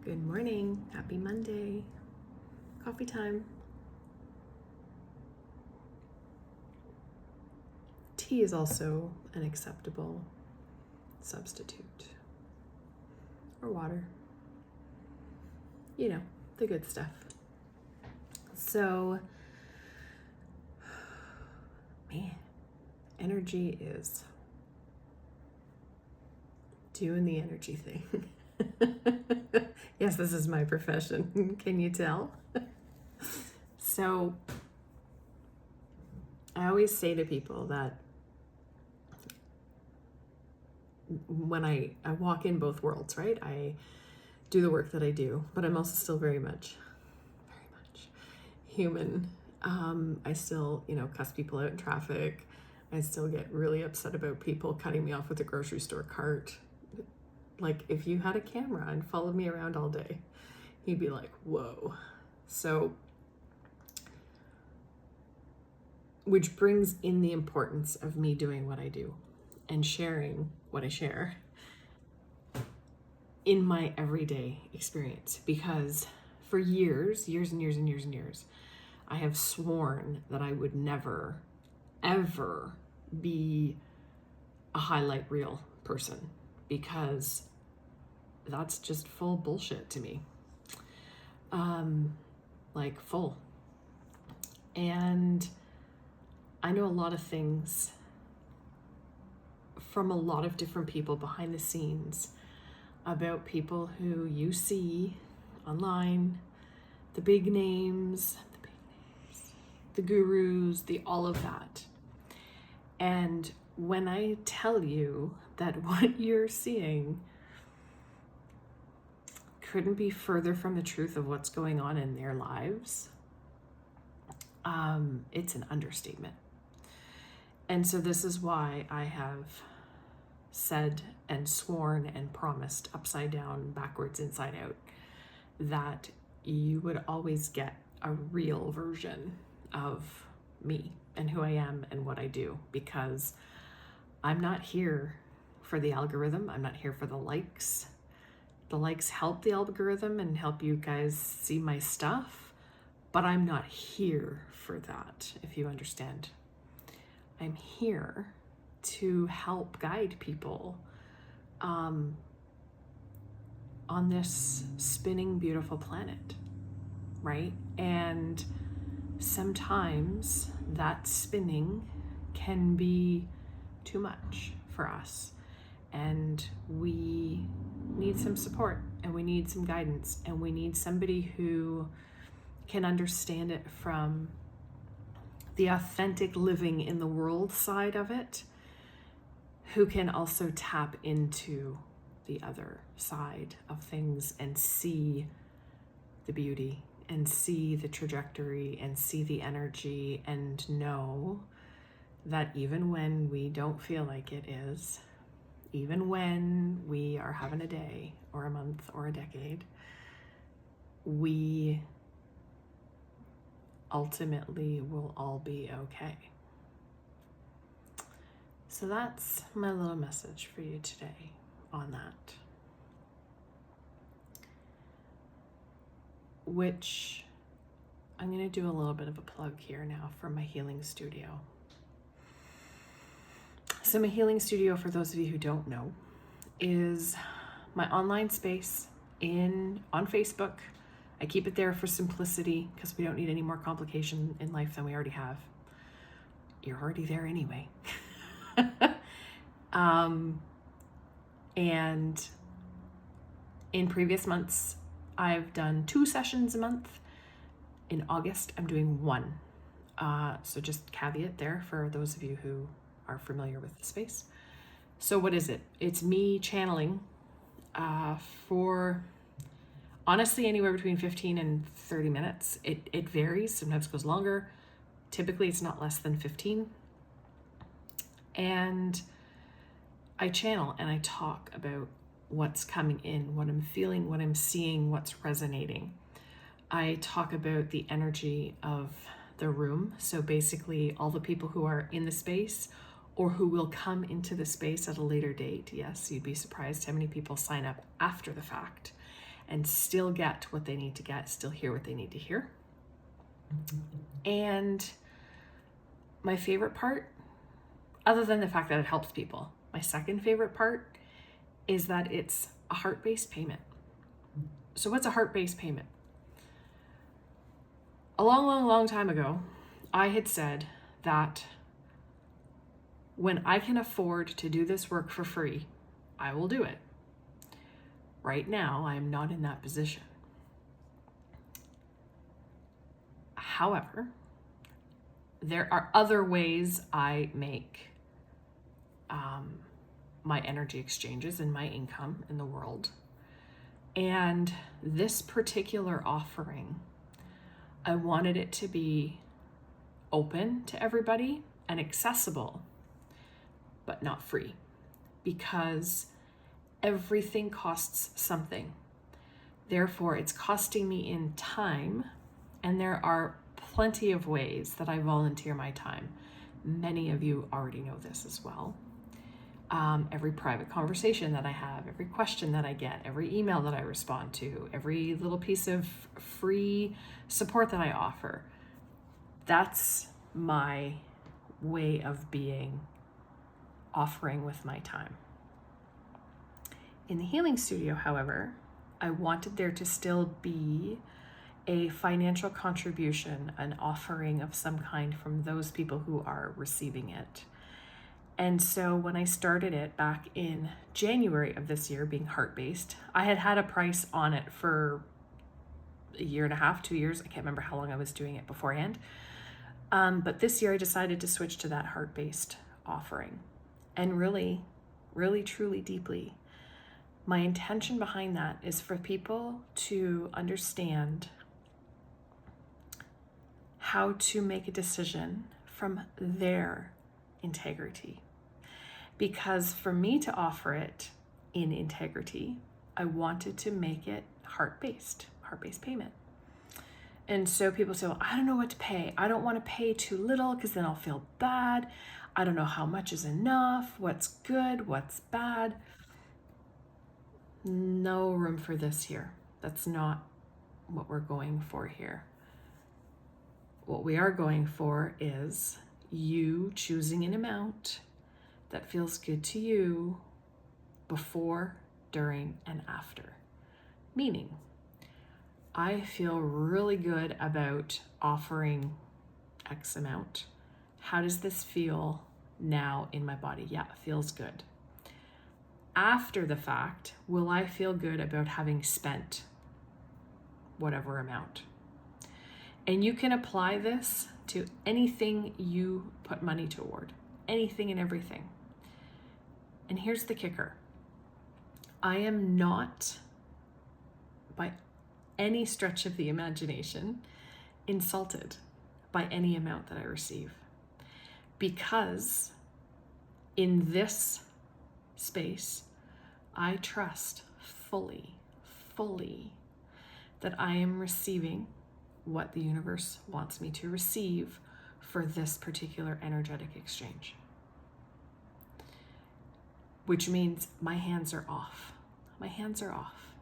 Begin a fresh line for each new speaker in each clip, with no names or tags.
Good morning. Happy Monday. Coffee time. Tea is also an acceptable substitute. Or water. You know, the good stuff. So, man, energy is doing the energy thing. Yes, this is my profession. Can you tell? So, I always say to people that when I walk in both worlds, right? I do the work that I do, but I'm also still very much human. I still, cuss people out in traffic. I still get really upset about people cutting me off with a grocery store cart. Like, if you had a camera and followed me around all day, you'd be like, whoa. So, which brings in the importance of me doing what I do and sharing what I share in my everyday experience. Because for years, I have sworn that I would never, ever be a highlight reel person, because that's just full bullshit to me. Like full. And I know a lot of things from a lot of different people behind the scenes about people who you see online, the big names, the gurus, all of that. And when I tell you that what you're seeing couldn't be further from the truth of what's going on in their lives, it's an understatement. And so this is why I have said and sworn and promised upside down, backwards, inside out, that you would always get a real version of me and who I am and what I do, because I'm not here for the algorithm. I'm not here for the likes. The likes help the algorithm and help you guys see my stuff, but I'm not here for that, if you understand. I'm here to help guide people on this spinning, beautiful planet, right? And sometimes that spinning can be too much for us, and we need some support, and we need some guidance, and we need somebody who can understand it from the authentic living in the world side of it, who can also tap into the other side of things and see the beauty and see the trajectory and see the energy, and know that even when we don't feel like it is, even when we are having a day or a month or a decade, we ultimately will all be okay. So that's my little message for you today on that. Which I'm going to do a little bit of a plug here now for my healing studio. So my healing studio, for those of you who don't know, is my online space on Facebook. I keep it there for simplicity, because we don't need any more complication in life than we already have. You're already there anyway. And in previous months, I've done 2 sessions a month. In August, I'm doing 1. So just caveat there for those of you who are familiar with the space. So what is it? It's me channeling for honestly anywhere between 15 and 30 minutes. It varies. Sometimes it goes longer. Typically, it's not less than 15. And I channel and I talk about what's coming in, what I'm feeling, what I'm seeing, what's resonating. I talk about the energy of the room. So basically all the people who are in the space or who will come into the space at a later date. Yes, you'd be surprised how many people sign up after the fact and still get what they need to get, still hear what they need to hear. And my favorite part, other than the fact that it helps people, my second favorite part is that it's a heart-based payment. So what's a heart-based payment? A long time ago, I had said that when I can afford to do this work for free, I will do it. Right now, I am not in that position. However, there are other ways I make my energy exchanges and my income in the world. And this particular offering, I wanted it to be open to everybody and accessible, but not free, because everything costs something. Therefore, it's costing me in time, and there are plenty of ways that I volunteer my time. Many of you already know this as well. Every private conversation that I have, every question that I get, every email that I respond to, every little piece of free support that I offer, that's my way of being, offering with my time. In the healing studio, however, I wanted there to still be a financial contribution, an offering of some kind from those people who are receiving it. And so when I started it back in January of this year, being heart-based, I had a price on it for a year and a half, 2 years. I can't remember how long I was doing it beforehand. But this year I decided to switch to that heart-based offering. And really, truly, deeply, my intention behind that is for people to understand how to make a decision from their integrity. Because for me to offer it in integrity, I wanted to make it heart-based payment. And so people say, well, I don't know what to pay. I don't want to pay too little because then I'll feel bad. I don't know how much is enough, what's good, what's bad. No room for this here. That's not what we're going for here. What we are going for is you choosing an amount that feels good to you before, during, and after. Meaning, I feel really good about offering X amount. How does this feel now in my body? Yeah, it feels good. After the fact, will I feel good about having spent whatever amount? And you can apply this to anything you put money toward, anything and everything. And here's the kicker. I am not, by any stretch of the imagination, insulted by any amount that I receive. Because in this space, I trust fully that I am receiving what the universe wants me to receive for this particular energetic exchange. Which means my hands are off. My hands are off.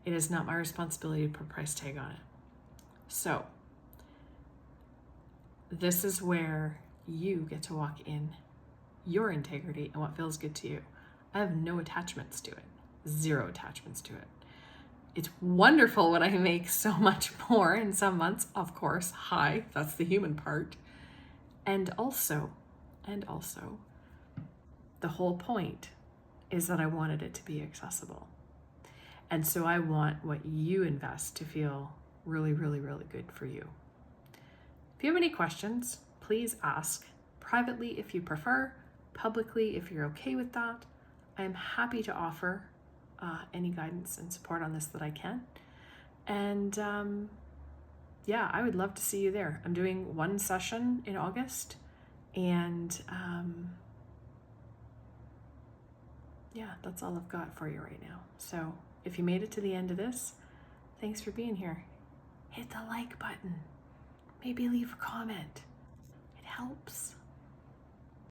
It is not my responsibility to put a price tag on it. So, this is where you get to walk in your integrity and what feels good to you. I have no attachments to it. 0 attachments to it. It's wonderful when I make so much more in some months, of course. Hi, that's the human part. And also, the whole point is that I wanted it to be accessible. And so I want what you invest to feel really good for you. If you have any questions, please ask privately if you prefer, publicly if you're okay with that. I am happy to offer any guidance and support on this that I can. And yeah, I would love to see you there. I'm doing 1 session in August, and yeah, that's all I've got for you right now. So if you made it to the end of this, thanks for being here. Hit the like button. Maybe leave a comment. It helps.